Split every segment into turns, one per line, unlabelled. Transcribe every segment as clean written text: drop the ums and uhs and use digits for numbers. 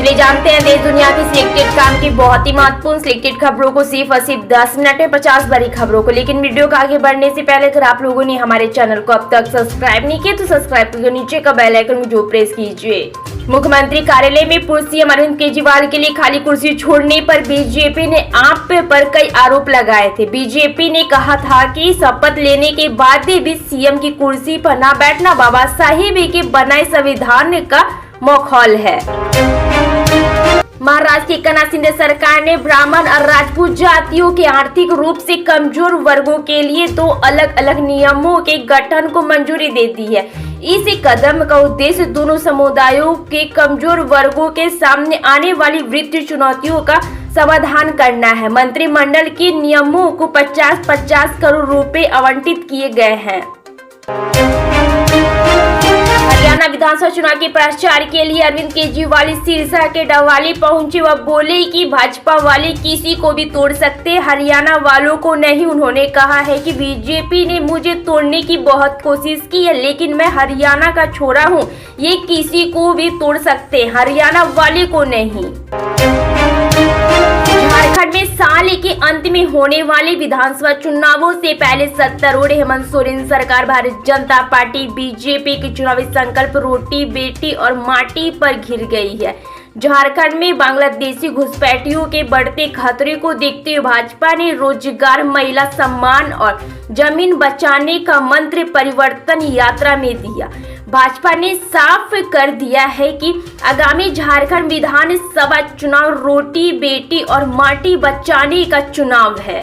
चलिए जानते हैं देश दुनिया की सिलेक्टेड काम की बहुत ही महत्वपूर्ण सिलेक्टेड खबरों को सिर्फ और सिर्फ 10 मिनट में 50 बड़ी खबरों को। लेकिन वीडियो को आगे बढ़ने से पहले अगर आप लोगों ने हमारे चैनल को अब तक सब्सक्राइब नहीं किया तो सब्सक्राइब करके नीचे का बेल आइकन जो प्रेस कीजिए। मुख्यमंत्री कार्यालय में पूर्व सीएम अरविंद केजरीवाल के लिए खाली कुर्सी छोड़ने पर बीजेपी ने आप पर कई आरोप लगाए थे। बीजेपी ने कहा था कि शपथ लेने के बाद भी सीएम की कुर्सी पर न बैठना बाबा साहेब के बनाए संविधान का मखौल है। महाराष्ट्र की एकनाथ शिंदे सरकार ने ब्राह्मण और राजपूत जातियों के आर्थिक रूप से कमजोर वर्गों के लिए 2 अलग अलग नियमों के गठन को मंजूरी दे दी है। इस कदम का उद्देश्य दोनों समुदायों के कमजोर वर्गों के सामने आने वाली वित्तीय चुनौतियों का समाधान करना है। मंत्रिमंडल के नियमों को 50-50 करोड़ रुपए आवंटित किए गए हैं। हरियाणा विधानसभा चुनाव के प्रचार के लिए अरविंद केजरीवाल सिरसा के डवाली पहुंचे। वह बोले कि भाजपा वाले किसी को भी तोड़ सकते, हरियाणा वालों को नहीं। उन्होंने कहा है कि बीजेपी ने मुझे तोड़ने की बहुत कोशिश की है, लेकिन मैं हरियाणा का छोरा हूं, ये किसी को भी तोड़ सकते, हरियाणा वाले को नहीं। झारखंड में साल के अंत में होने वाले विधानसभा चुनावों से पहले सत्तारूढ़ हेमंत सोरेन सरकार भारतीय जनता पार्टी बीजेपी के चुनावी संकल्प रोटी बेटी और माटी पर घिर गई है। झारखंड में बांग्लादेशी घुसपैठियों के बढ़ते खतरे को देखते हुए भाजपा ने रोजगार, महिला सम्मान और जमीन बचाने का मंत्र परिवर्तन यात्रा में दिया। भाजपा ने साफ कर दिया है कि आगामी झारखंड विधानसभा चुनाव रोटी बेटी और माटी बचाने का चुनाव है।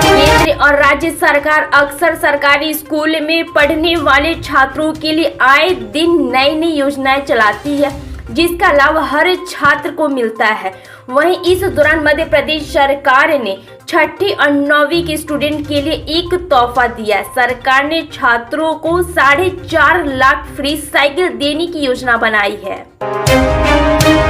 केंद्र और राज्य सरकार अक्सर सरकारी स्कूल में पढ़ने वाले छात्रों के लिए आए दिन नई नई योजनाएं चलाती है, जिसका लाभ हर छात्र को मिलता है। वहीं इस दौरान मध्य प्रदेश सरकार ने 6ठी और 9वीं के स्टूडेंट के लिए एक तोहफा दिया। सरकार ने छात्रों को 4.5 लाख फ्री साइकिल देने की योजना बनाई है।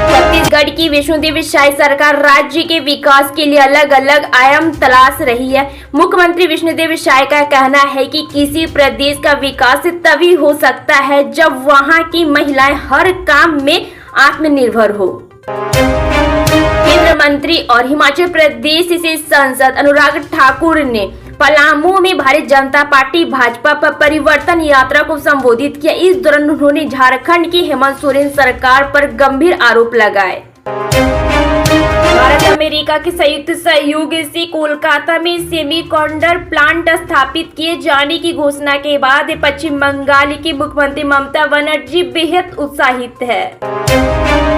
छत्तीसगढ़ की विष्णुदेव साय सरकार राज्य के विकास के लिए अलग अलग आयाम तलाश रही है। मुख्यमंत्री विष्णुदेव साय का कहना है कि किसी प्रदेश का विकास तभी हो सकता है जब वहां की महिलाएं हर काम में आत्मनिर्भर हो। केंद्र मंत्री और हिमाचल प्रदेश से सांसद अनुराग ठाकुर ने पलामू में भारतीय जनता पार्टी भाजपा पर परिवर्तन यात्रा को संबोधित किया। इस दौरान उन्होंने झारखंड की हेमंत सोरेन सरकार पर गंभीर आरोप लगाए। भारत अमेरिका के संयुक्त सहयोग से कोलकाता में सेमीकंडक्टर प्लांट स्थापित किए जाने की घोषणा के बाद पश्चिम बंगाल की मुख्यमंत्री ममता बनर्जी बेहद उत्साहित है।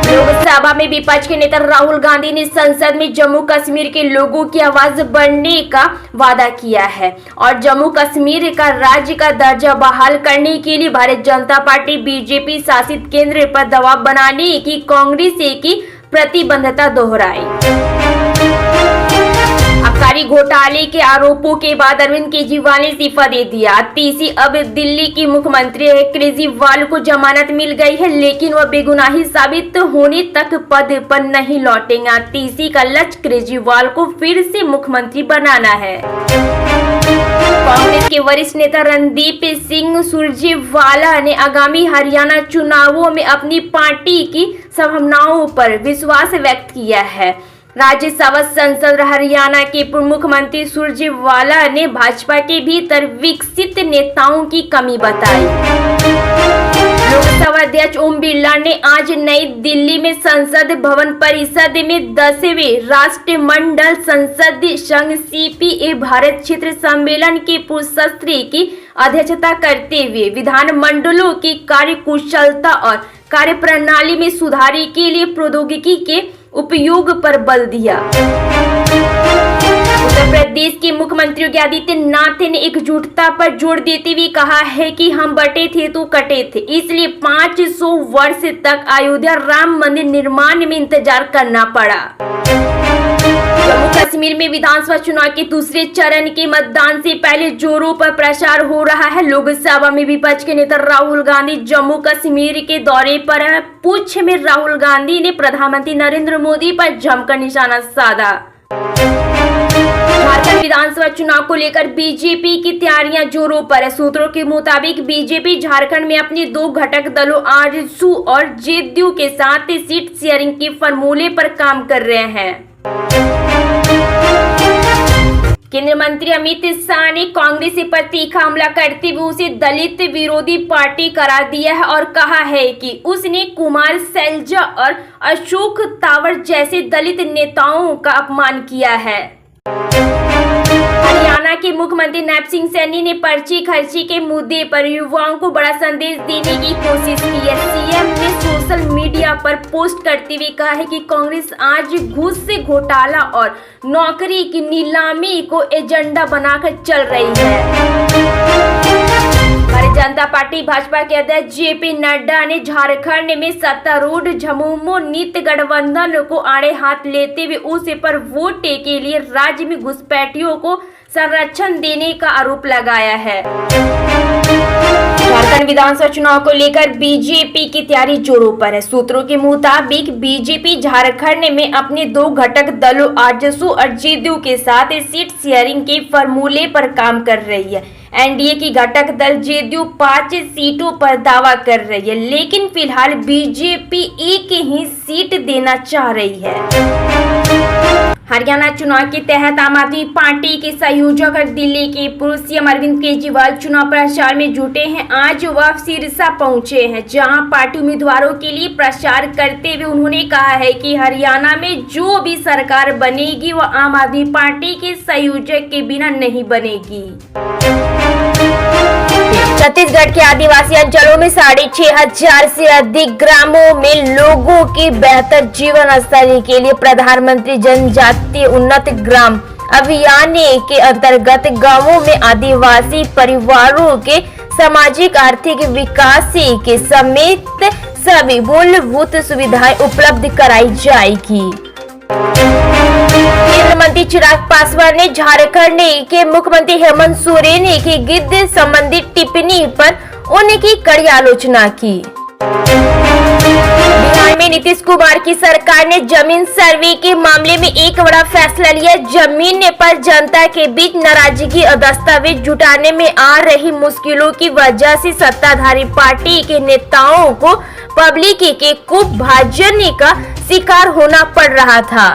लोकसभा में विपक्ष के नेता राहुल गांधी ने संसद में जम्मू कश्मीर के लोगों की आवाज बढ़ने का वादा किया है और जम्मू कश्मीर का राज्य का दर्जा बहाल करने के लिए भारतीय जनता पार्टी बीजेपी शासित केंद्र पर दबाव बनाने की कांग्रेस की प्रतिबद्धता दोहराई। आबकारी घोटाले के आरोपों के बाद अरविंद केजरीवाल ने इस्तीफा दे दिया। तीसी अब दिल्ली की मुख्यमंत्री है। केजरीवाल को जमानत मिल गई है, लेकिन वह बेगुनाही साबित होने तक पद पर नहीं लौटेंगे। तीसी का लक्ष्य केजरीवाल को फिर से मुख्यमंत्री बनाना है। कांग्रेस के वरिष्ठ नेता रणदीप सिंह सुरजेवाला ने आगामी हरियाणा चुनावों में अपनी पार्टी की संभावनाओं पर विश्वास व्यक्त किया है। राज्यसभा सांसद हरियाणा के पूर्व मुख्यमंत्री सुरजेवाला ने भाजपा के भीतर विकसित नेताओं की कमी बताई। लोकसभा अध्यक्ष ओम बिरला ने आज नई दिल्ली में संसद भवन परिसर में 10वें राष्ट्रमंडल संसदीय संघ सीपीए भारत क्षेत्र सम्मेलन के पूर्व सत्र की अध्यक्षता करते हुए विधानमंडलों की कार्यकुशलता और कार्यप्रणाली में सुधार के लिए प्रौद्योगिकी के उपयोग पर बल दिया। उत्तर प्रदेश के मुख्यमंत्री योगी आदित्यनाथ ने एकजुटता पर जोर देते हुए कहा है कि हम बटे थे तो कटे थे, इसलिए 500 वर्ष तक अयोध्या राम मंदिर निर्माण में इंतजार करना पड़ा। जम्मू कश्मीर में विधानसभा चुनाव के दूसरे चरण के मतदान से पहले जोरों पर प्रचार हो रहा है। लोकसभा में विपक्ष के नेता राहुल गांधी जम्मू कश्मीर के दौरे पर है। पुंछ में राहुल गांधी ने प्रधानमंत्री नरेंद्र मोदी पर जमकर निशाना साधा। झारखंड विधानसभा चुनाव को लेकर बीजेपी की तैयारियां जोरों पर है। सूत्रों के मुताबिक बीजेपी झारखंड में अपने दो घटक दलों आरजेडी और जेडीयू के साथ सीट शेयरिंग के फॉर्मूले पर काम कर रहे हैं। केंद्रीय मंत्री अमित शाह ने कांग्रेस पर तीखा हमला करते हुए उसे दलित विरोधी पार्टी करार दिया है और कहा है कि उसने कुमार सैलजा और अशोक तावर जैसे दलित नेताओं का अपमान किया है। हरियाणा के मुख्यमंत्री नैब सिंह सैनी ने पर्ची खर्ची के मुद्दे पर युवाओं को बड़ा संदेश देने की कोशिश की है। सीएम ने सोशल मीडिया पर पोस्ट करते हुए कहा है कि कांग्रेस आज घूस से घोटाला और नौकरी की नीलामी को एजेंडा बनाकर चल रही है। भारतीय जनता पार्टी भाजपा के अध्यक्ष जेपी नड्डा ने झारखंड में सत्तारूढ़ झमुमो नीति गठबंधन को आड़े हाथ लेते हुए उस पर वोट के लिए राज्य में घुसपैठियों को संरक्षण देने का आरोप लगाया है। झारखंड विधानसभा चुनाव को लेकर बीजेपी की तैयारी जोरों पर है। सूत्रों के मुताबिक बीजेपी झारखंड में अपने दो घटक दलों आरजेडी और जेडीयू के साथ सीट शेयरिंग के फॉर्मूले पर काम कर रही है। एनडीए की घटक दल जेडीयू 5 सीटों पर दावा कर रही है, लेकिन फिलहाल बीजेपी एक ही सीट देना चाह रही है। हरियाणा चुनाव के तहत आम आदमी पार्टी के संयोजक और दिल्ली के पूर्व सीएम अरविंद केजरीवाल चुनाव प्रचार में जुटे हैं। आज वह सिरसा पहुंचे हैं, जहां पार्टी उम्मीदवारों के लिए प्रचार करते हुए उन्होंने कहा है कि हरियाणा में जो भी सरकार बनेगी वह आम आदमी पार्टी के संयोजक के बिना नहीं बनेगी। छत्तीसगढ़ के आदिवासी अंचलों में 6,500 से अधिक ग्रामों में लोगों के बेहतर जीवन स्तर के लिए प्रधानमंत्री जनजातीय उन्नत ग्राम अभियान के अंतर्गत गांवों में आदिवासी परिवारों के सामाजिक आर्थिक विकास के समेत सभी मूलभूत सुविधाएं उपलब्ध कराई जाएगी। केंद्रीय मंत्री चिराग पासवान ने झारखंड के मुख्यमंत्री हेमंत सोरेन की गिद्ध संबंधी टिप्पणी पर उनकी कड़ी आलोचना की। बिहार में नीतीश कुमार की सरकार ने जमीन सर्वे के मामले में एक बड़ा फैसला लिया। जमीन पर जनता के बीच नाराजगी और दस्तावेज जुटाने में आ रही मुश्किलों की वजह से सत्ताधारी पार्टी के नेताओं को पब्लिक के कुभाजन का शिकार होना पड़ रहा था।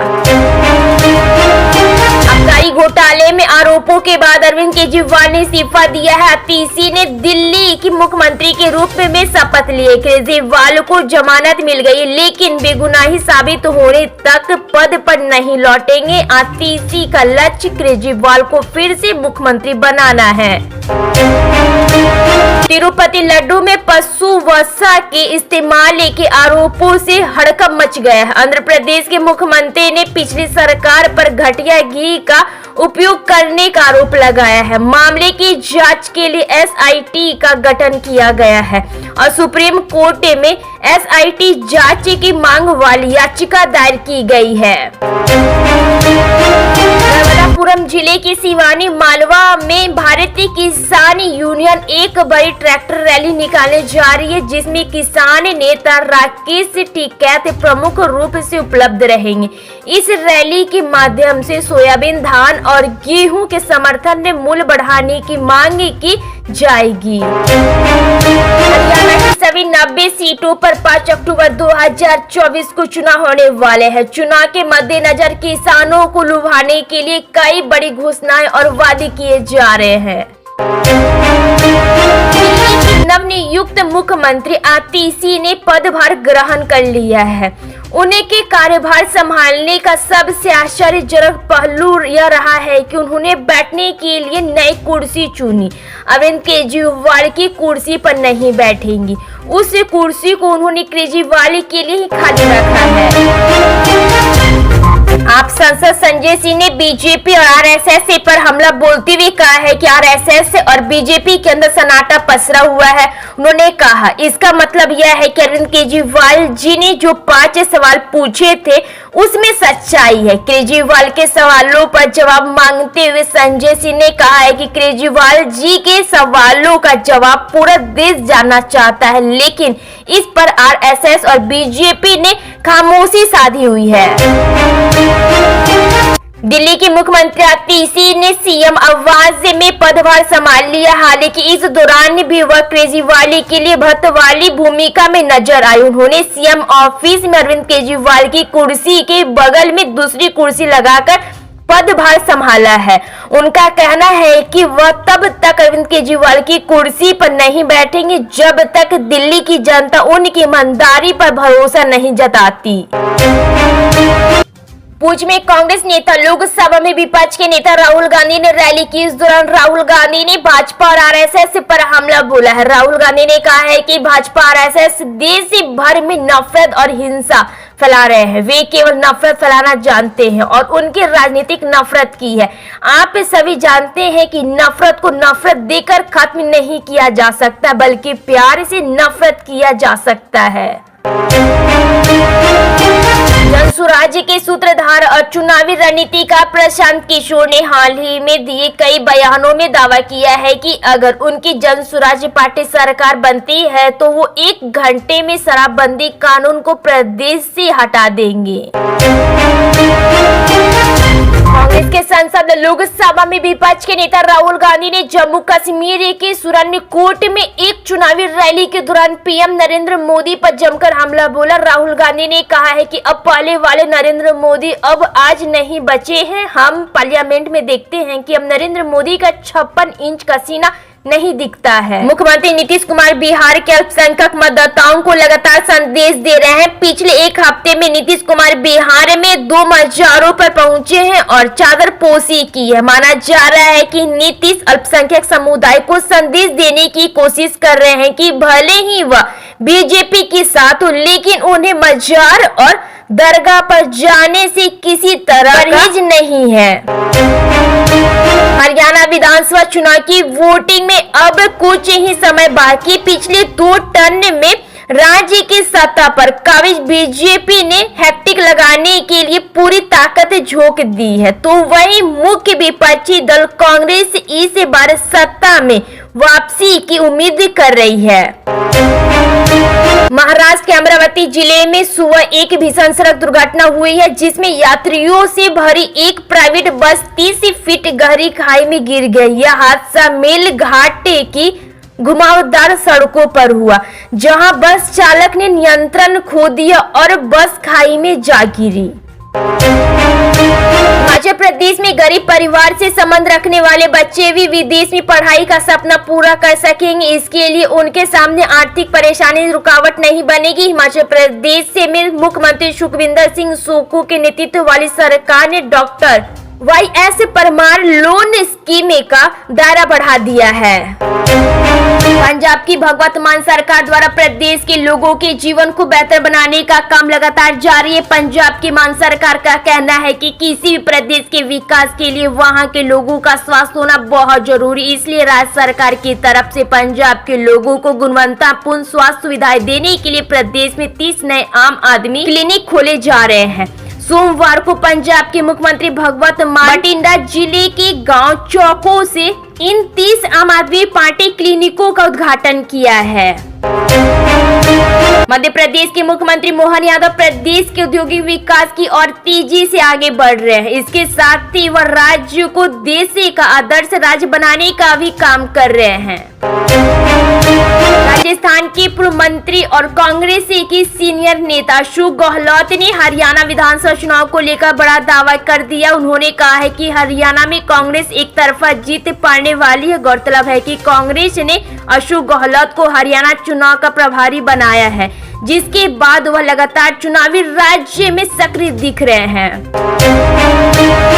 आबकारी घोटाले में आरोपों के बाद अरविंद केजरीवाल ने इस्तीफा दिया है। पीसी ने दिल्ली की मुख्यमंत्री के रूप में शपथ लिए। केजरीवाल को जमानत मिल गई, लेकिन बेगुनाही साबित होने तक पद पर नहीं लौटेंगे। आतिशी का लक्ष्य केजरीवाल को फिर से मुख्यमंत्री बनाना है। तिरुपति लड्डू में पशु वसा के इस्तेमाल के आरोपों से हड़कंप मच गया है। आंध्र प्रदेश के मुख्यमंत्री ने पिछली सरकार पर घटिया घी का उपयोग करने का आरोप लगाया है। मामले की जांच के लिए एसआईटी का गठन किया गया है और सुप्रीम कोर्ट में एसआईटी जांच की मांग वाली याचिका दायर की गई है। नर्मदापुरम जिले के सिवानी मालवा में भारतीय किसान यूनियन एक बड़ी ट्रैक्टर रैली निकालने जा रही है, जिसमें किसान नेता राकेश टिकैत प्रमुख रूप से उपलब्ध रहेंगे। इस रैली के माध्यम से सोयाबीन, धान और गेहूं के समर्थन में मूल्य बढ़ाने की मांग की जाएगी। हरियाणा की सभी 90 सीटों पर 5 अक्टूबर 2024 को चुनाव होने वाले हैं। चुनाव के मद्देनजर किसानों को लुभाने के लिए कई बड़ी घोषणाएं और वादे किए जा रहे हैं। नवनियुक्त मुख्यमंत्री आतिशी ने पदभार ग्रहण कर लिया है। उनके कार्यभार संभालने का सबसे आश्चर्यजनक पहलू यह रहा है कि उन्होंने बैठने के लिए नई कुर्सी चुनी। अरविंद केजरीवाल की कुर्सी पर नहीं बैठेंगी, उस कुर्सी को उन्होंने केजरीवाल के लिए ही खाली रखा है। आप सांसद संजय सिंह ने बीजेपी और आरएसएस पर हमला बोलते हुए कहा है कि आरएसएस और बीजेपी के अंदर सन्नाटा पसरा हुआ है। उन्होंने कहा, इसका मतलब यह है कि अरविंद केजरीवाल जी ने जो 5 सवाल पूछे थे उसमें सच्चाई है। केजरीवाल के सवालों पर जवाब मांगते हुए संजय सिंह ने कहा है कि केजरीवाल जी के सवालों का जवाब पूरा देश जानना चाहता है, लेकिन इस पर आरएसएस और बीजेपी ने खामोशी साधी हुई है। दिल्ली की मुख्यमंत्री आतिशी ने सीएम आवास में पदभार संभाल लिया। हालांकि इस दौरान भी वह केजरीवाल के लिए भक्त वाली भूमिका में नजर आई। उन्होंने सीएम ऑफिस में अरविंद केजरीवाल की कुर्सी के बगल में दूसरी कुर्सी लगाकर पदभार संभाला है। उनका कहना है कि वह तब तक अरविंद केजरीवाल की कुर्सी पर नहीं बैठेंगे जब तक दिल्ली की जनता उनकी ईमानदारी पर भरोसा नहीं जताती। पूंछ में कांग्रेस नेता लोकसभा में विपक्ष के नेता राहुल गांधी ने रैली की। इस दौरान राहुल गांधी ने भाजपा और आरएसएस पर हमला बोला है। राहुल गांधी ने कहा है कि भाजपा आरएसएस देश भर में नफरत और हिंसा फैला रहे हैं। वे केवल नफरत फैलाना जानते हैं और उनकी राजनीतिक नफरत की है। आप सभी जानते हैं कि नफरत को नफरत देकर खत्म नहीं किया जा सकता, बल्कि प्यार से नफरत किया जा सकता है। जनसुराज के सूत्रधार और चुनावी रणनीति का प्रशांत किशोर ने हाल ही में दिए कई बयानों में दावा किया है कि अगर उनकी जनसुराज पार्टी सरकार बनती है तो वो 1 घंटे में शराबबंदी कानून को प्रदेश से हटा देंगे। कांग्रेस के सांसद लोकसभा में विपक्ष के नेता राहुल गांधी ने जम्मू कश्मीर के सुरनकोट में एक चुनावी रैली के दौरान पीएम नरेंद्र मोदी पर जमकर हमला बोला। राहुल गांधी ने कहा है कि अब पहले वाले नरेंद्र मोदी अब आज नहीं बचे हैं। हम पार्लियामेंट में देखते हैं कि अब नरेंद्र मोदी का 56 इंच का सीना नहीं दिखता है। मुख्यमंत्री नीतीश कुमार बिहार के अल्पसंख्यक मतदाताओं को लगातार संदेश दे रहे हैं। पिछले 1 हफ्ते में नीतीश कुमार बिहार में 2 मजारों पर पहुंचे हैं और चादर पोशी की है। माना जा रहा है कि नीतीश अल्पसंख्यक समुदाय को संदेश देने की कोशिश कर रहे हैं कि भले ही वह बीजेपी के साथ हो, लेकिन उन्हें मजार और दरगाह पर जाने से किसी तरह परहेज नहीं है। हरियाणा विधानसभा चुनाव की वोटिंग में अब कुछ ही समय बाकी। पिछले 2 टर्न में राज्य की सत्ता पर काबिज बीजेपी ने हैट्रिक लगाने के लिए पूरी ताकत झोंक दी है, तो वही मुख्य विपक्षी दल कांग्रेस इस बार सत्ता में वापसी की उम्मीद कर रही है। महाराष्ट्र के अमरावती जिले में सुबह एक भीषण सड़क दुर्घटना हुई है, जिसमें यात्रियों से भरी एक प्राइवेट बस 30 फीट गहरी खाई में गिर गई। यह हादसा मेल घाट की घुमावदार सड़कों पर हुआ, जहां बस चालक ने नियंत्रण खो दिया और बस खाई में जा गिरी। मध्य प्रदेश में गरीब परिवार से संबंध रखने वाले बच्चे भी विदेश में पढ़ाई का सपना पूरा कर सकेंगे। इसके लिए उनके सामने आर्थिक परेशानी रुकावट नहीं बनेगी। हिमाचल प्रदेश से में मुख्यमंत्री सुखविंदर सिंह सुक्खू के नेतृत्व वाली सरकार ने doctor YS Parmar loan scheme का दायरा बढ़ा दिया है। पंजाब की भगवत मान सरकार द्वारा प्रदेश के लोगों के जीवन को बेहतर बनाने का काम लगातार जारी है। पंजाब की मान सरकार का कहना है कि किसी भी प्रदेश के विकास के लिए वहां के लोगों का स्वास्थ्य होना बहुत जरूरी, इसलिए राज्य सरकार की तरफ से पंजाब के लोगों को गुणवत्तापूर्ण स्वास्थ्य सुविधाएं देने के लिए प्रदेश में 30 नए आम आदमी क्लिनिक खोले जा रहे हैं। सोमवार को पंजाब के मुख्यमंत्री भगवत मान बठिंडा जिले के गांव चौकों से इन 30 आम आदमी पार्टी क्लिनिकों का उद्घाटन किया है। मध्य प्रदेश के मुख्यमंत्री मोहन यादव प्रदेश के औद्योगिक विकास की ओर तेजी से आगे बढ़ रहे हैं। इसके साथ ही वह राज्य को देश का आदर्श राज्य बनाने का भी काम कर रहे हैं। राजस्थान के पूर्व मंत्री और कांग्रेस की सीनियर नेता अशोक गहलोत ने हरियाणा विधानसभा चुनाव को लेकर बड़ा दावा कर दिया। उन्होंने कहा है कि हरियाणा में कांग्रेस एक तरफा जीत पाने वाली है। गौरतलब है कि कांग्रेस ने अशोक गहलोत को हरियाणा चुनाव का प्रभारी बनाया है, जिसके बाद वह लगातार चुनावी राज्य में सक्रिय दिख रहे हैं।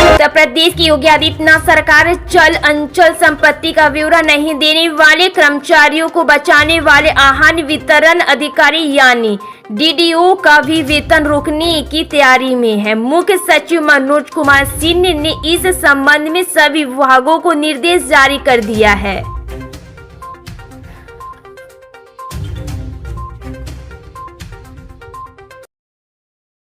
उत्तर प्रदेश की योगी आदित्यनाथ सरकार चल अंचल संपत्ति का ब्यौरा नहीं देने वाले कर्मचारियों को बचाने वाले आहान वितरण अधिकारी यानी DDO का भी वेतन रोकने की तैयारी में है। मुख्य सचिव मनोज कुमार सिंह ने इस संबंध में सभी विभागों को निर्देश जारी कर दिया है।